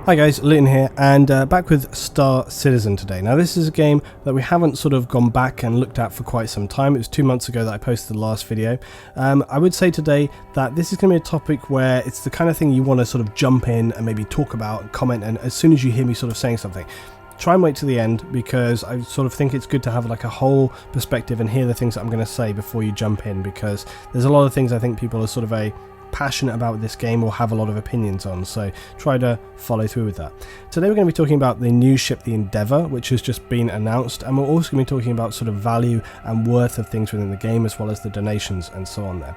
Hi guys, Luton here, and back with Star Citizen today. Now this is a game that we haven't sort of gone back and looked at for quite some time. It was 2 months ago that I posted the last video. I would say today that this is going to be a topic where it's the kind of thing you want to sort of jump in and maybe talk about and comment, and as soon as you hear me sort of saying something, try and wait to the end, because I sort of think it's good to have like a whole perspective and hear the things that I'm going to say before you jump in, because there's a lot of things I think people are sort of passionate about this game or have a lot of opinions on, so try to follow through with that. Today we're going to be talking about the new ship, the Endeavour, which has just been announced, and we're also going to be talking about sort of value and worth of things within the game, as well as the donations and so on there.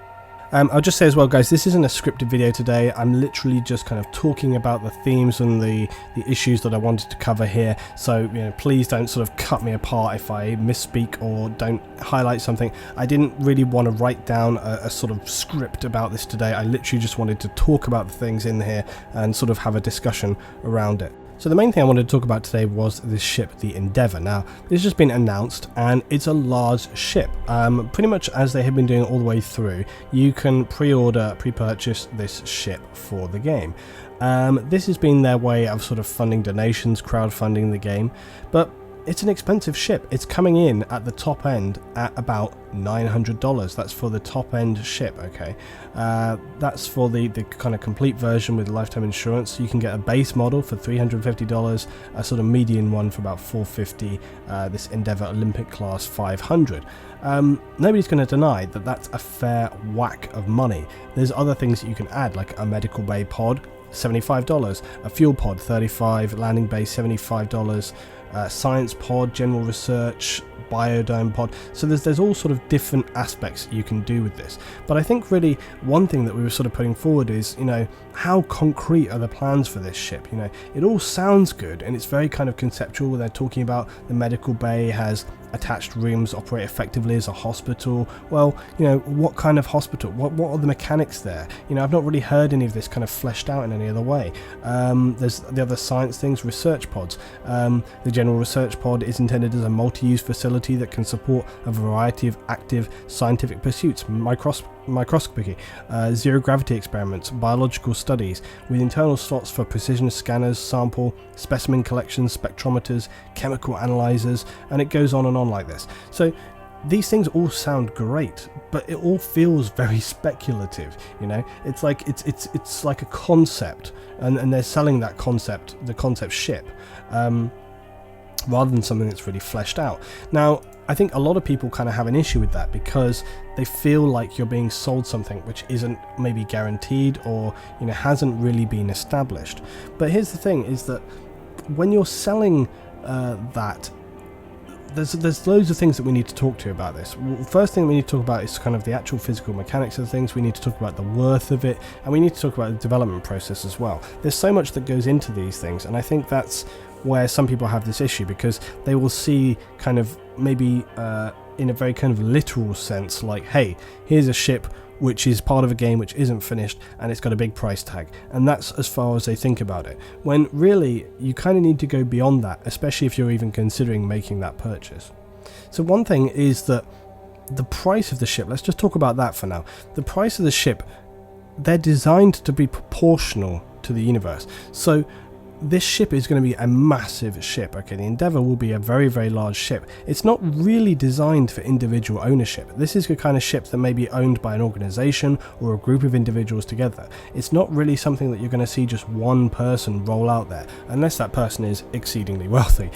I'll just say as well, guys, this isn't a scripted video today. I'm literally just kind of talking about the themes and the issues that I wanted to cover here, so please don't sort of cut me apart if I misspeak or don't highlight something. I didn't really want to write down a sort of script about this today. I literally just wanted to talk about the things in here and sort of have a discussion around it. So the main thing I wanted to talk about today was this ship, the Endeavour. Now, this has just been announced, and it's a large ship. Pretty much as they have been doing all the way through, you can pre-purchase this ship for the game. This has been their way of sort of funding donations, crowdfunding the game, but it's an expensive ship. It's coming in at the top end at about $900. That's for the top end ship, okay? That's for the kind of complete version with lifetime insurance. You can get a base model for $350, a sort of median one for about $450, this Endeavour Olympic class $500. Nobody's going to deny that that's a fair whack of money. There's other things that you can add, like a medical bay pod, $75, a fuel pod $35, landing bay $75, science pod, general research, biodome pod. So there's all sort of different aspects you can do with this, but I think really one thing that we were sort of putting forward is, how concrete are the plans for this ship? It all sounds good, and it's very kind of conceptual. They're talking about the medical bay has attached rooms, operate effectively as a hospital. Well, what kind of hospital? What are the mechanics there? I've not really heard any of this kind of fleshed out in any other way. There's the other science things, research pods. The general research pod is intended as a multi-use facility that can support a variety of active scientific pursuits, microscopy, zero gravity experiments, biological studies, with internal slots for precision scanners, sample, specimen collections, spectrometers, chemical analyzers, and it goes on and on like this. So these things all sound great, but it all feels very speculative. It's like it's like a concept, and they're selling that concept, the concept ship, rather than something that's really fleshed out. Now, I think a lot of people kind of have an issue with that, because they feel like you're being sold something which isn't maybe guaranteed, or hasn't really been established. But here's the thing, is that when you're selling that, there's loads of things that we need to talk to about this. First thing we need to talk about is kind of the actual physical mechanics of things. We need to talk about the worth of it, and we need to talk about the development process as well. There's so much that goes into these things, and I think that's where some people have this issue, because they will see kind of maybe in a very kind of literal sense, like, hey, here's a ship which is part of a game which isn't finished, and it's got a big price tag, and that's as far as they think about it, when really you kind of need to go beyond that, especially if you're even considering making that purchase. So one thing is that the price of the ship, let's just talk about that for now. The price of the ship, they're designed to be proportional to the universe. So this ship is going to be a massive ship, okay? The Endeavour will be a very, very large ship. It's not really designed for individual ownership. This is the kind of ship that may be owned by an organisation or a group of individuals together. It's not really something that you're going to see just one person roll out there, unless that person is exceedingly wealthy.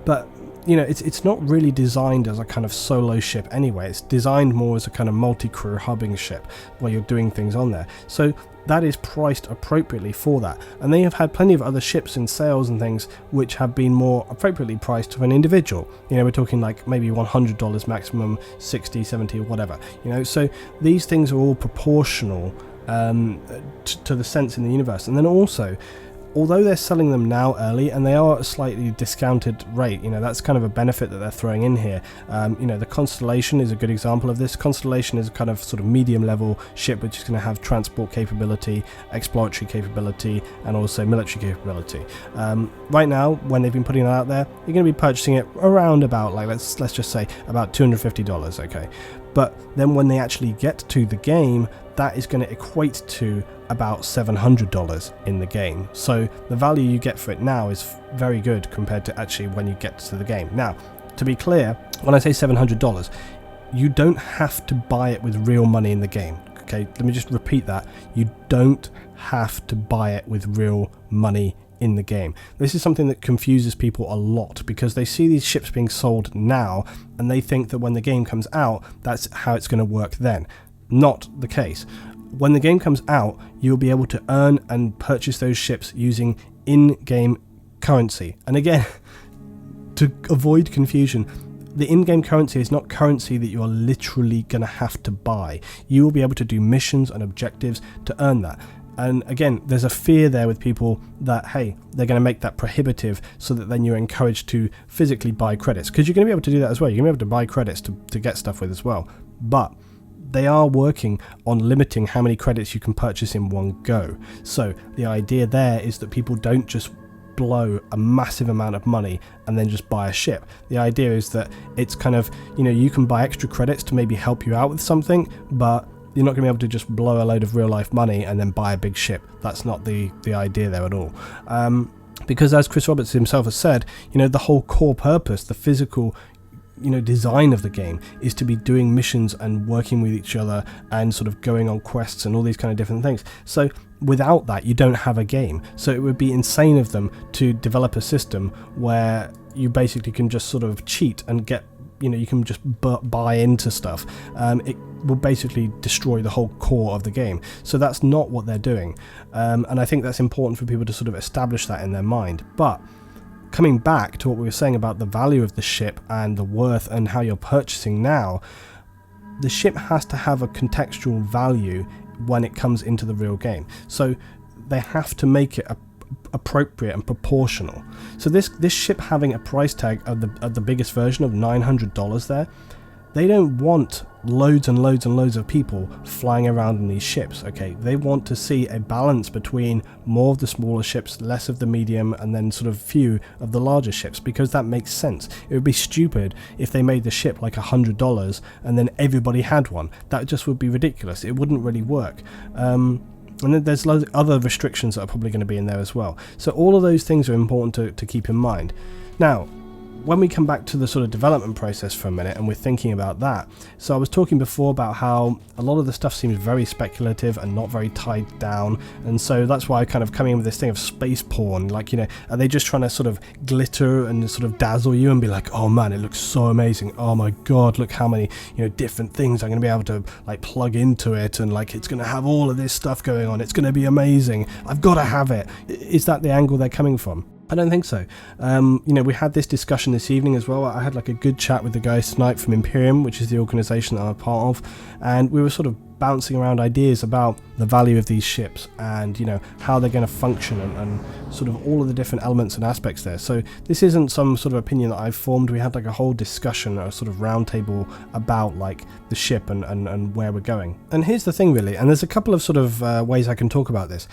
But it's not really designed as a kind of solo ship anyway. It's designed more as a kind of multi-crew hubbing ship where you're doing things on there. So that is priced appropriately for that, and they have had plenty of other ships in sales and things which have been more appropriately priced to an individual. We're talking like maybe $100 maximum, 60, 70, or whatever. So these things are all proportional to the sense in the universe. And then also, although they're selling them now early, and they are at a slightly discounted rate, that's kind of a benefit that they're throwing in here. The Constellation is a good example of this. Constellation is a kind of sort of medium level ship which is going to have transport capability, exploratory capability, and also military capability. Right now, when they've been putting it out there, you're going to be purchasing it around about, like, let's just say about $250, okay? but then when they actually get to the game, that is going to equate to about $700 in the game. So the value you get for it now is very good compared to actually when you get to the game. Now, to be clear, when I say $700, you don't have to buy it with real money in the game. Okay, let me just repeat that. You don't have to buy it with real money in the game. This is something that confuses people a lot, because they see these ships being sold now and they think that when the game comes out, that's how it's going to work then. Not the case. When the game comes out, you'll be able to earn and purchase those ships using in-game currency. And again, to avoid confusion, the in-game currency is not currency that you are literally going to have to buy. You will be able to do missions and objectives to earn that. And again, there's a fear there with people that, hey, they're going to make that prohibitive so that then you're encouraged to physically buy credits, because you're going to be able to do that as well. You're going to be able to buy credits to get stuff with as well. But they are working on limiting how many credits you can purchase in one go. So the idea there is that people don't just blow a massive amount of money and then just buy a ship. The idea is that it's kind of, you can buy extra credits to maybe help you out with something, but you're not going to be able to just blow a load of real life money and then buy a big ship. That's not the idea there at all. Because as Chris Roberts himself has said, the whole core purpose, the physical design of the game is to be doing missions and working with each other and sort of going on quests and all these kind of different things. So without that, you don't have a game. So it would be insane of them to develop a system where you basically can just sort of cheat and get, you can just buy into stuff. It will basically destroy the whole core of the game. So that's not what they're doing. And I think that's important for people to sort of establish that in their mind. But coming back to what we were saying about the value of the ship and the worth and how you're purchasing now, the ship has to have a contextual value when it comes into the real game. So they have to make it appropriate and proportional. So this ship having a price tag of the biggest version of $900 there, they don't want loads and loads and loads of people flying around in these ships. Okay, they want to see a balance between more of the smaller ships, less of the medium, and then sort of few of the larger ships, because that makes sense. It would be stupid if they made the ship like $100 and then everybody had one. That just would be ridiculous. It wouldn't really work. And then there's loads of other restrictions that are probably going to be in there as well. So all of those things are important to keep in mind. Now, when we come back to the sort of development process for a minute and we're thinking about that, so I was talking before about how a lot of the stuff seems very speculative and not very tied down, and so that's why I kind of come in with this thing of space porn. Like, are they just trying to sort of glitter and sort of dazzle you and be like, oh man, it looks so amazing, oh my god, look how many different things I'm going to be able to like plug into it, and like it's going to have all of this stuff going on, it's going to be amazing, I've got to have it. Is that the angle they're coming from? I don't think so. We had this discussion this evening as well. I had like a good chat with the guys tonight from Imperium, which is the organisation that I'm a part of, and we were sort of bouncing around ideas about the value of these ships and how they're going to function and sort of all of the different elements and aspects there. So this isn't some sort of opinion that I've formed. We had like a whole discussion, a sort of roundtable about like the ship and where we're going. And here's the thing really, and there's a couple of sort of ways I can talk about this.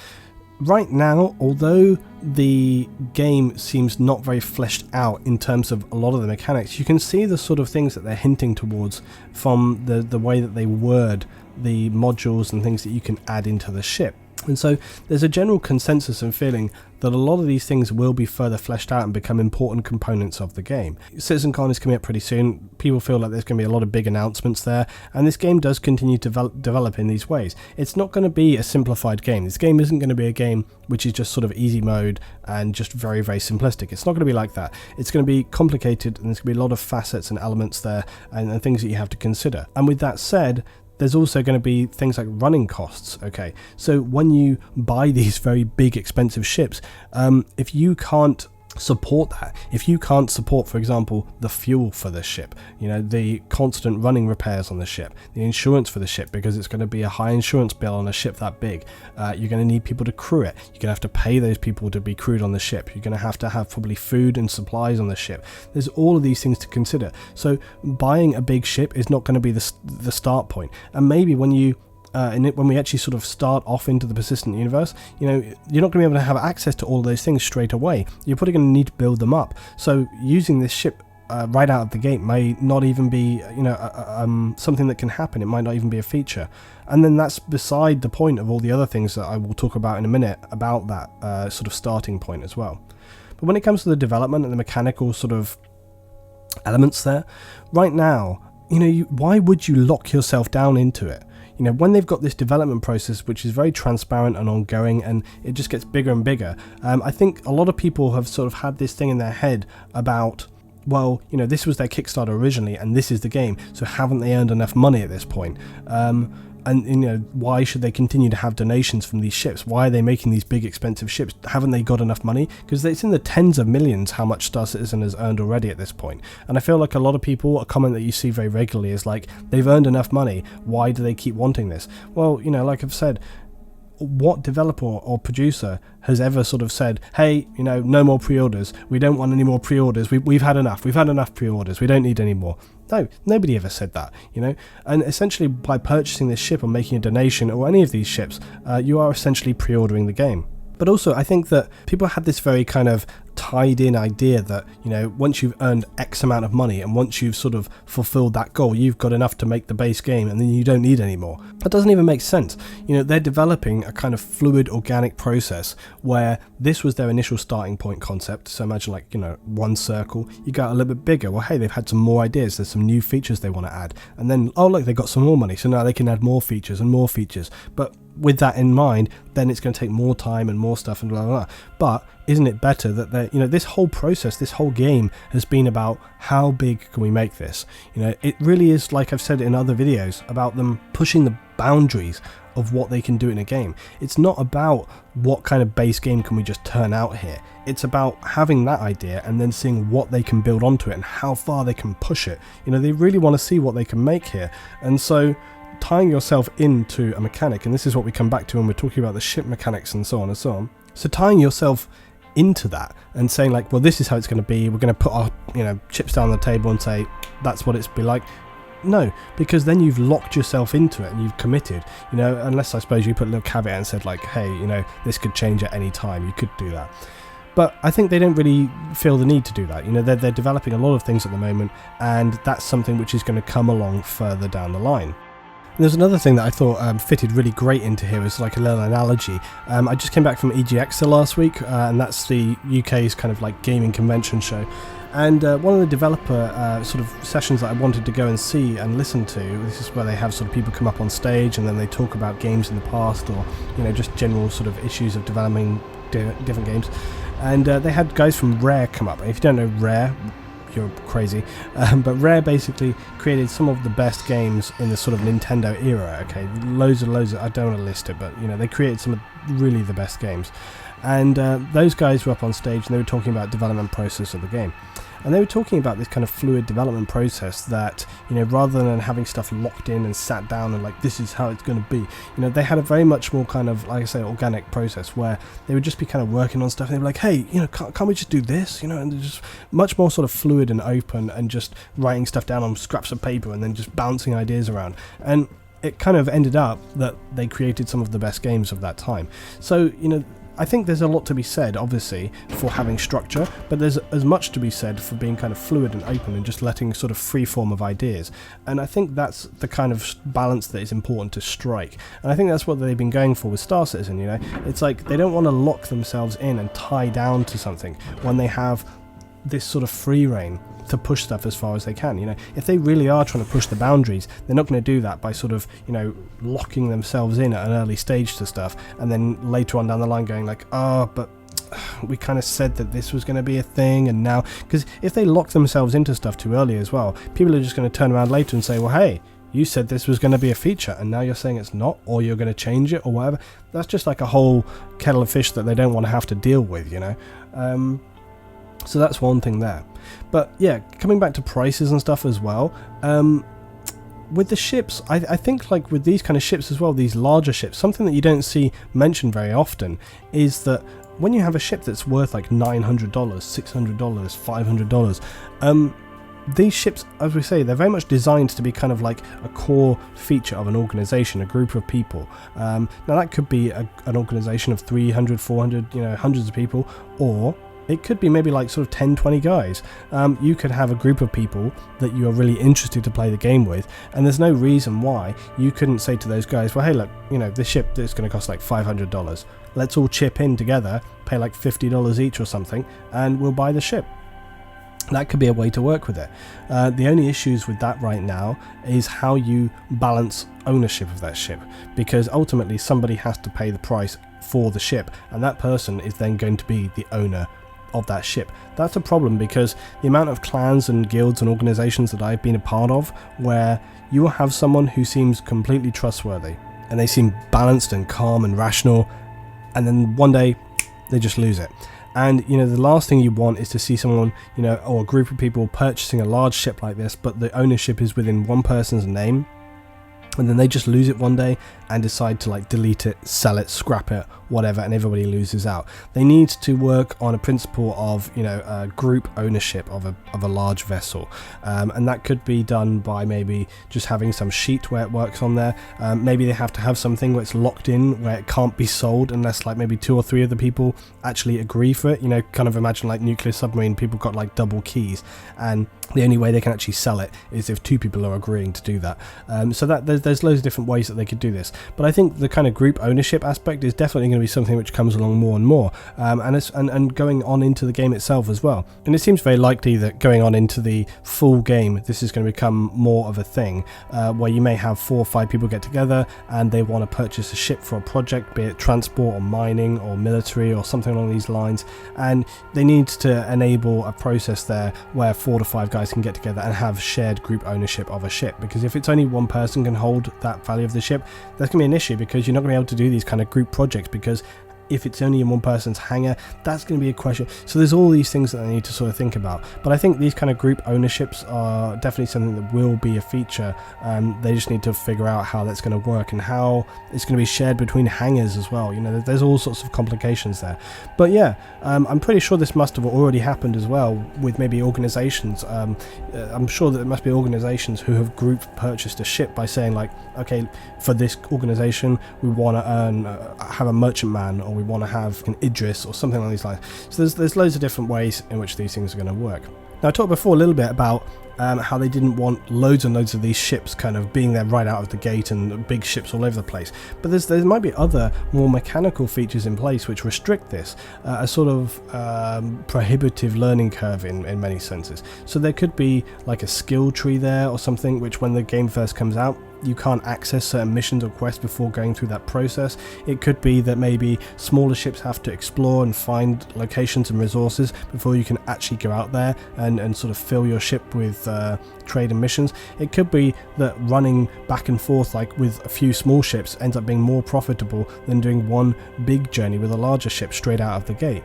Right now, although the game seems not very fleshed out in terms of a lot of the mechanics, you can see the sort of things that they're hinting towards from the way that they word the modules and things that you can add into the ship. And so there's a general consensus and feeling that a lot of these things will be further fleshed out and become important components of the game. CitizenCon is coming up pretty soon. People feel like there's going to be a lot of big announcements there, and this game does continue to develop in these ways. It's not going to be a simplified game. This game isn't going to be a game which is just sort of easy mode and just very, very simplistic. It's not going to be like that. It's going to be complicated, and there's going to be a lot of facets and elements there and things that you have to consider. And with that said, there's also going to be things like running costs. Okay, so when you buy these very big expensive ships, if you can't support that, if you can't support, for example, the fuel for the ship, the constant running repairs on the ship, the insurance for the ship, because it's going to be a high insurance bill on a ship that big, you're going to need people to crew it, you're going to have to pay those people to be crewed on the ship, you're going to have probably food and supplies on the ship. There's all of these things to consider. So buying a big ship is not going to be the start point. And maybe when we actually sort of start off into the persistent universe, you're not going to be able to have access to all those things straight away. You're probably going to need to build them up. So using this ship right out of the gate may not even be, something that can happen. It might not even be a feature. And then that's beside the point of all the other things that I will talk about in a minute about that sort of starting point as well. But when it comes to the development and the mechanical sort of elements there, right now, why would you lock yourself down into it? When they've got this development process which is very transparent and ongoing, and it just gets bigger and bigger, I think a lot of people have sort of had this thing in their head about, well, this was their Kickstarter originally and this is the game, so haven't they earned enough money at this point? And why should they continue to have donations from these ships? Why are they making these big expensive ships? Haven't they got enough money? Because it's in the tens of millions how much Star Citizen has earned already at this point. And I feel like a lot of people, a comment that you see very regularly is like, they've earned enough money, why do they keep wanting this? Well, like I've said, what developer or producer has ever sort of said, hey, no more pre-orders, we don't want any more pre-orders, we've had enough pre-orders, we don't need any more? No, nobody ever said that, and essentially by purchasing this ship or making a donation or any of these ships, you are essentially pre-ordering the game. But also I think that people had this very kind of tied in idea that, once you've earned X amount of money and once you've sort of fulfilled that goal, you've got enough to make the base game and then you don't need any more. That doesn't even make sense. They're developing a kind of fluid organic process where this was their initial starting point concept. So imagine like, one circle, you got a little bit bigger. Well, hey, they've had some more ideas. There's some new features they want to add. And then, oh, look, they got some more money. So now they can add more features and more features. But with that in mind, then it's going to take more time and more stuff and blah, blah, blah. But isn't it better that this whole process, this whole game has been about how big can we make this? It really is, like I've said in other videos, about them pushing the boundaries of what they can do in a game. It's not about what kind of base game can we just turn out here. It's about having that idea and then seeing what they can build onto it and how far they can push it. They really want to see what they can make here. And so tying yourself into a mechanic, and this is what we come back to when we're talking about the ship mechanics and so on and so on. So tying yourself into that and saying like, well, this is how it's going to be, we're going to put our chips down on the table and say that's what it's be like. No, because then you've locked yourself into it and you've committed, unless I suppose you put a little caveat and said like, hey, this could change at any time, you could do that. But I think they don't really feel the need to do that. They're developing a lot of things at the moment, and that's something which is going to come along further down the line. And there's another thing that I thought fitted really great into here, is like a little analogy. I just came back from EGX last week, and that's the UK's kind of like gaming convention show. And one of the developer sort of sessions that I wanted to go and see and listen to, this is where they have sort of people come up on stage and then they talk about games in the past, or just general sort of issues of developing different games. And they had guys from Rare come up. If you don't know Rare, you're crazy, but Rare basically created some of the best games in the sort of Nintendo era. Okay, loads of, I don't want to list it, but they created some of really the best games. And those guys were up on stage and they were talking about development process of the game. And they were talking about this kind of fluid development process that, rather than having stuff locked in and sat down and like, this is how it's going to be, they had a very much more kind of, like I say, organic process where they would just be kind of working on stuff and they'd be like, hey, can't we just do this? And they're just much more sort of fluid and open and just writing stuff down on scraps of paper and then just bouncing ideas around. And it kind of ended up that they created some of the best games of that time. So, I think there's a lot to be said, obviously, for having structure, but there's as much to be said for being kind of fluid and open and just letting sort of free form of ideas. And I think that's the kind of balance that is important to strike. And I think that's what they've been going for with Star Citizen, It's like they don't want to lock themselves in and tie down to something when they have this sort of free reign to push stuff as far as they can. If they really are trying to push the boundaries, they're not going to do that by sort of locking themselves in at an early stage to stuff and then later on down the line going like, but we kind of said that this was going to be a thing, and now, because if they lock themselves into stuff too early as well, people are just going to turn around later and say, well, hey, you said this was going to be a feature and now you're saying it's not, or you're going to change it or whatever. That's just like a whole kettle of fish that they don't want to have to deal with. So that's one thing there. But yeah, coming back to prices and stuff as well, with the ships, I think like with these kind of ships as well, these larger ships, something that you don't see mentioned very often is that when you have a ship that's worth like $900, $600, $500, these ships, as we say, they're very much designed to be kind of like a core feature of an organization, a group of people. Now that could be an organization of 300, 400, hundreds of people, or it could be maybe like sort of 10-20 guys. You could have a group of people that you are really interested to play the game with, and there's no reason why you couldn't say to those guys, well, hey, look, you know, this ship is going to cost like $500. Let's all chip in together, pay like $50 each or something, and we'll buy the ship. That could be a way to work with it. The only issues with that right now is how you balance ownership of that ship, because ultimately somebody has to pay the price for the ship, and that person is then going to be the owner of that ship. That's a problem, because the amount of clans and guilds and organizations that I've been a part of, where you will have someone who seems completely trustworthy and they seem balanced and calm and rational, and then one day they just lose it. And, you know, the last thing you want is to see someone, you know, or a group of people purchasing a large ship like this, but the ownership is within one person's name, and then they just lose it one day and decide to like delete it, sell it, scrap it, whatever, and everybody loses out. They need to work on a principle of, you know, group ownership of a large vessel, and that could be done by maybe just having some sheet where it works on there. Maybe they have to have something where it's locked in, where it can't be sold unless like maybe 2 or 3 of the people actually agree for it. You know, kind of imagine like Nuclear Submarine, people got like double keys, and the only way they can actually sell it is if 2 people are agreeing to do that. So that there's loads of different ways that they could do this, but I think the kind of group ownership aspect is definitely going to be something which comes along more and more, and going on into the game itself as well. And it seems very likely that going on into the full game, this is going to become more of a thing, where you may have 4 or 5 people get together and they want to purchase a ship for a project, be it transport or mining or military or something along these lines, and they need to enable a process there where 4 to 5 guys can get together and have shared group ownership of a ship, because if it's only one person can hold that value of the ship, that's going to be an issue, because you're not going to be able to do these kind of group projects, because if it's only in one person's hangar, that's going to be a question. So there's all these things that I need to sort of think about, but I think these kind of group ownerships are definitely something that will be a feature. They just need to figure out how that's going to work and how it's going to be shared between hangars as well. You know, there's all sorts of complications there, but yeah, I'm pretty sure this must have already happened as well with maybe organizations. I'm sure that there must be organizations who have group purchased a ship by saying like, okay, for this organization we want to have a merchantman, or we want to have an Idris or something along these lines. So there's loads of different ways in which these things are going to work. Now, I talked before a little bit about how they didn't want loads and loads of these ships kind of being there right out of the gate and big ships all over the place, but there might be other more mechanical features in place which restrict this, a sort of prohibitive learning curve in many senses. So there could be like a skill tree there or something, which when the game first comes out, you can't access certain missions or quests before going through that process. It could be that maybe smaller ships have to explore and find locations and resources before you can actually go out there and sort of fill your ship with trade and missions. It could be that running back and forth like with a few small ships ends up being more profitable than doing one big journey with a larger ship straight out of the gate.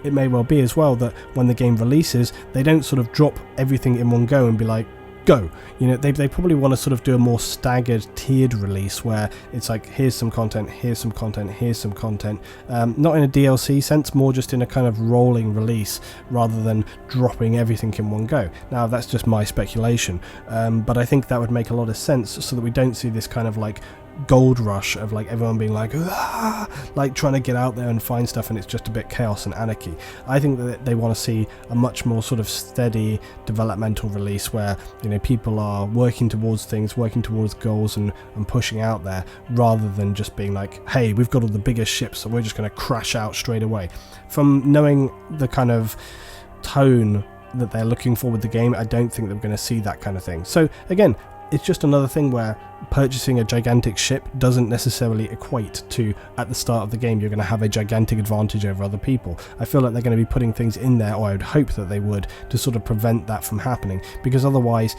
It may well be as well that when the game releases, they don't sort of drop everything in one go and be like, go. You know, they probably want to sort of do a more staggered, tiered release where it's like, here's some content, here's some content, here's some content. Not in a DLC sense, more just in a kind of rolling release rather than dropping everything in one go. Now, that's just my speculation, but I think that would make a lot of sense so that we don't see this kind of like gold rush of like everyone being like, ah, like trying to get out there and find stuff, and it's just a bit chaos and anarchy. I think that they want to see a much more sort of steady developmental release where, you know, people are working towards things, working towards goals and pushing out there, rather than just being like, hey, we've got all the biggest ships so we're just going to crash out straight away. From knowing the kind of tone that they're looking for with the game, I don't think that we're going to see that kind of thing. So again, it's just another thing where purchasing a gigantic ship doesn't necessarily equate to, at the start of the game, you're going to have a gigantic advantage over other people. I feel like they're going to be putting things in there, or I would hope that they would, to sort of prevent that from happening, because otherwise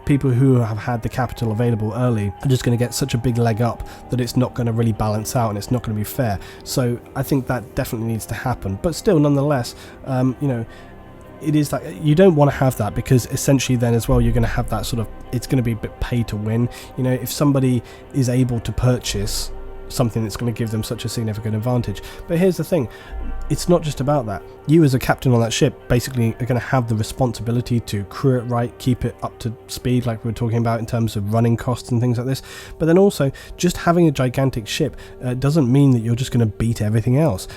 people who have had the capital available early are just going to get such a big leg up that it's not going to really balance out and it's not going to be fair. So I think that definitely needs to happen, but still, nonetheless, you know, it is that you don't want to have that, because essentially then as well you're going to have that sort of, it's going to be a bit pay to win. You know, if somebody is able to purchase something that's going to give them such a significant advantage. But here's the thing, it's not just about that. You as a captain on that ship basically are going to have the responsibility to crew it right, keep it up to speed like we were talking about in terms of running costs and things like this. But then also, just having a gigantic ship doesn't mean that you're just going to beat everything else.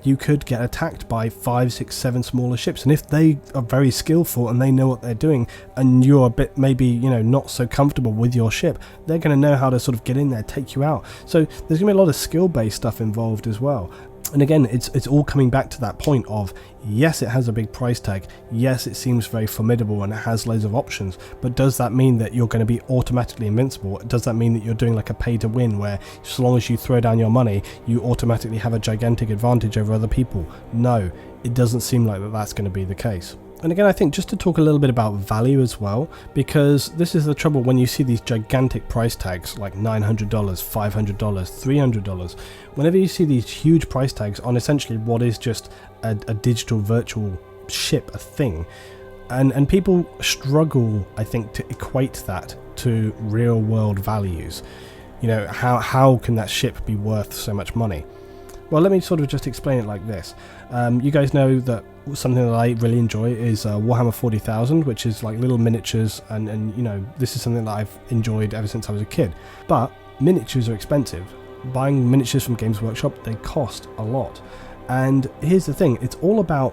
You could get attacked by 5, 6, 7 smaller ships, and if they are very skillful and they know what they're doing, and you're a bit maybe, you know, not so comfortable with your ship, they're going to know how to sort of get in there, take you out. So there's going to be a lot of skill-based stuff involved as well. And again, it's all coming back to that point of, yes, it has a big price tag, yes, it seems very formidable and it has loads of options, but does that mean that you're going to be automatically invincible? Does that mean that you're doing like a pay to win, where so long as you throw down your money, you automatically have a gigantic advantage over other people? No, it doesn't seem like that's going to be the case. And again, I think just to talk a little bit about value as well, because this is the trouble when you see these gigantic price tags like $900, $500, $300. Whenever you see these huge price tags on essentially what is just a digital virtual ship, a thing, and people struggle, I think, to equate that to real world values. You know, how can that ship be worth so much money? Well, let me sort of just explain it like this. You guys know that something that I really enjoy is Warhammer 40,000, which is like little miniatures, and you know, this is something that I've enjoyed ever since I was a kid. But miniatures are expensive. Buying miniatures from Games Workshop, they cost a lot. And here's the thing, it's all about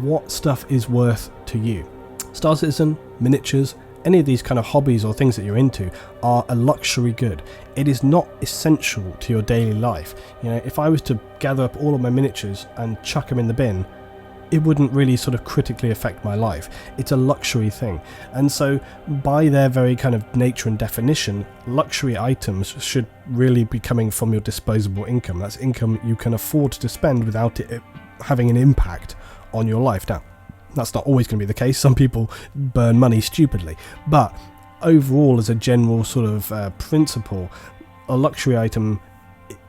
what stuff is worth to you. Star Citizen, miniatures, any of these kind of hobbies or things that you're into are a luxury good. It is not essential to your daily life. You know, if I was to gather up all of my miniatures and chuck them in the bin, it wouldn't really sort of critically affect my life. It's a luxury thing. And so by their very kind of nature and definition, luxury items should really be coming from your disposable income. That's income you can afford to spend without it having an impact on your life. Now, that's not always going to be the case. Some people burn money stupidly. But overall, as a general sort of principle, a luxury item,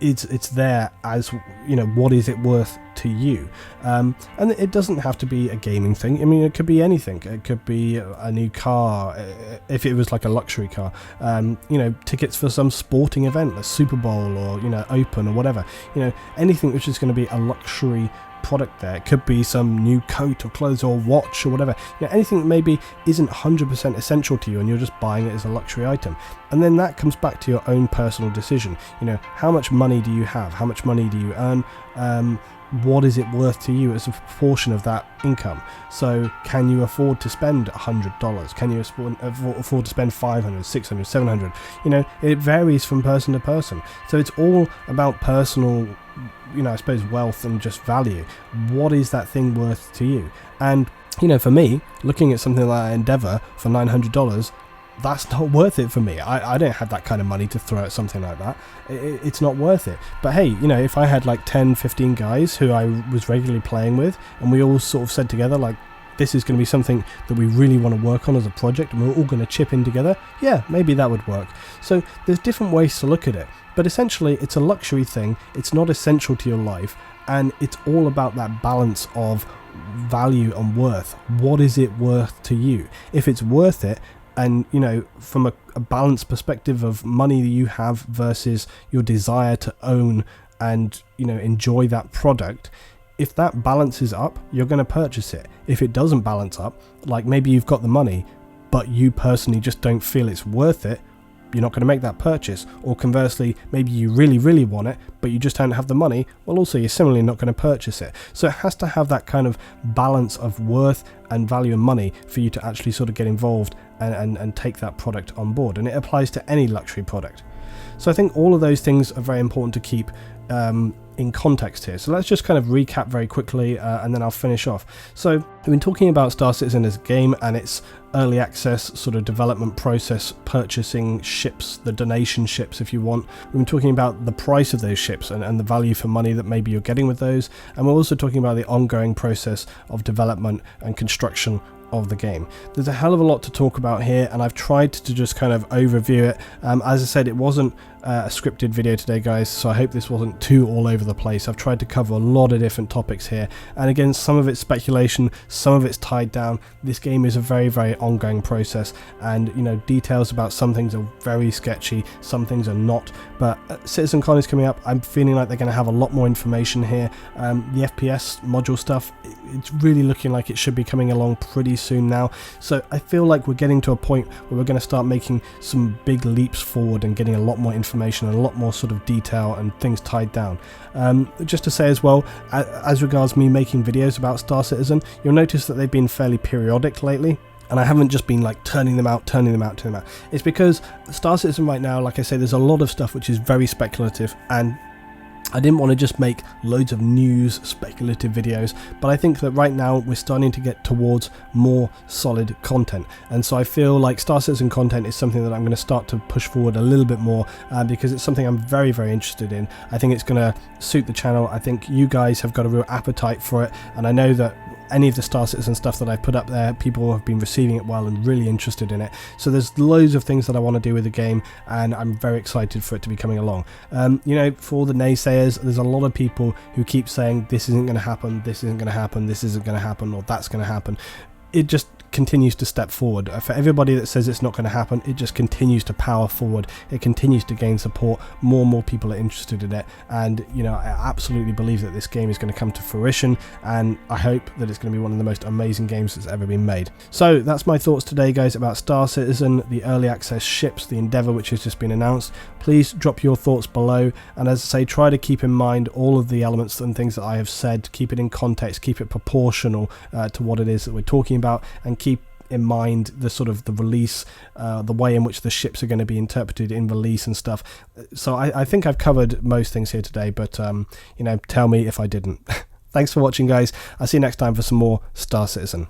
it's there as, you know, what is it worth to you? And it doesn't have to be a gaming thing. I mean, it could be anything. It could be a new car, if it was like a luxury car. You know, tickets for some sporting event, a Super Bowl, or, you know, Open or whatever. You know, anything which is going to be a luxury product there. It could be some new coat or clothes or watch or whatever. You know, anything that maybe isn't 100% essential to you and you're just buying it as a luxury item. And then that comes back to your own personal decision. You know, how much money do you have? How much money do you earn? What is it worth to you as a proportion of that income? So can you afford to spend $100? Can you afford to spend $500, $600, $700? You know, it varies from person to person. So it's all about personal, you know, I suppose, wealth and just value. What is that thing worth to you? And, you know, for me, looking at something like Endeavour for $900, that's not worth it for me. I don't have that kind of money to throw at something like that. It's not worth it. But hey, you know, if I had like 10, 15 guys who I was regularly playing with, and we all sort of said together, like, this is going to be something that we really want to work on as a project, and we're all going to chip in together, yeah, maybe that would work. So there's different ways to look at it. But essentially, it's a luxury thing. It's not essential to your life. And it's all about that balance of value and worth. What is it worth to you? If it's worth it, and, you know, from a balanced perspective of money that you have versus your desire to own and, you know, enjoy that product, if that balances up, you're going to purchase it. If it doesn't balance up, like maybe you've got the money, but you personally just don't feel it's worth it, you're not going to make that purchase. Or conversely, maybe you really, really want it, but you just don't have the money, well, also you're similarly not going to purchase it. So it has to have that kind of balance of worth and value and money for you to actually sort of get involved and take that product on board. And it applies to any luxury product. So I think all of those things are very important to keep in context here. So let's just kind of recap very quickly and then I'll finish off. So we've been talking about Star Citizen as a game and its early access sort of development process, purchasing ships, the donation ships if you want. We've been talking about the price of those ships and the value for money that maybe you're getting with those. And we're also talking about the ongoing process of development and construction of the game. There's a hell of a lot to talk about here, and I've tried to just kind of overview it. As I said, it wasn't a scripted video today, guys, so I hope this wasn't too all over the place. I've tried to cover a lot of different topics here, and again, some of it's speculation, some of it's tied down. This game is a very, very ongoing process, and you know, details about some things are very sketchy, some things are not, but CitizenCon is coming up. I'm feeling like they're going to have a lot more information here. The FPS module stuff, it's really looking like it should be coming along pretty soon now, so I feel like we're getting to a point where we're going to start making some big leaps forward and getting a lot more information and a lot more sort of detail and things tied down. Just to say as well, as regards me making videos about Star Citizen, you'll notice that they've been fairly periodic lately. And I haven't just been like turning them out. It's because Star Citizen right now, like I say, there's a lot of stuff which is very speculative, and I didn't want to just make loads of news speculative videos, but I think that right now we're starting to get towards more solid content, and so I feel like Star Citizen content is something that I'm going to start to push forward a little bit more, because it's something I'm very, very interested in. I think it's going to suit the channel. I think you guys have got a real appetite for it, and I know that any of the Star Citizen stuff that I put up there, people have been receiving it well and really interested in it. So there's loads of things that I want to do with the game, and I'm very excited for it to be coming along. You know, for all the naysayers, there's a lot of people who keep saying this isn't going to happen, this isn't going to happen, this isn't going to happen, or that's going to happen. It just continues to step forward. For everybody that says it's not going to happen, it just continues to power forward. It continues to gain support. More and more people are interested in it, and you know, I absolutely believe that this game is going to come to fruition, and I hope that it's going to be one of the most amazing games that's ever been made. So that's my thoughts today, guys, about Star Citizen, the early access ships, the Endeavour, which has just been announced. Please drop your thoughts below, and as I say, try to keep in mind all of the elements and things that I have said. Keep it in context, keep it proportional to what it is that we're talking about, and keep in mind the sort of the release, the way in which the ships are going to be interpreted in release and stuff. So I think I've covered most things here today, but you know, tell me if I didn't. Thanks for watching, guys. I'll see you next time for some more Star Citizen.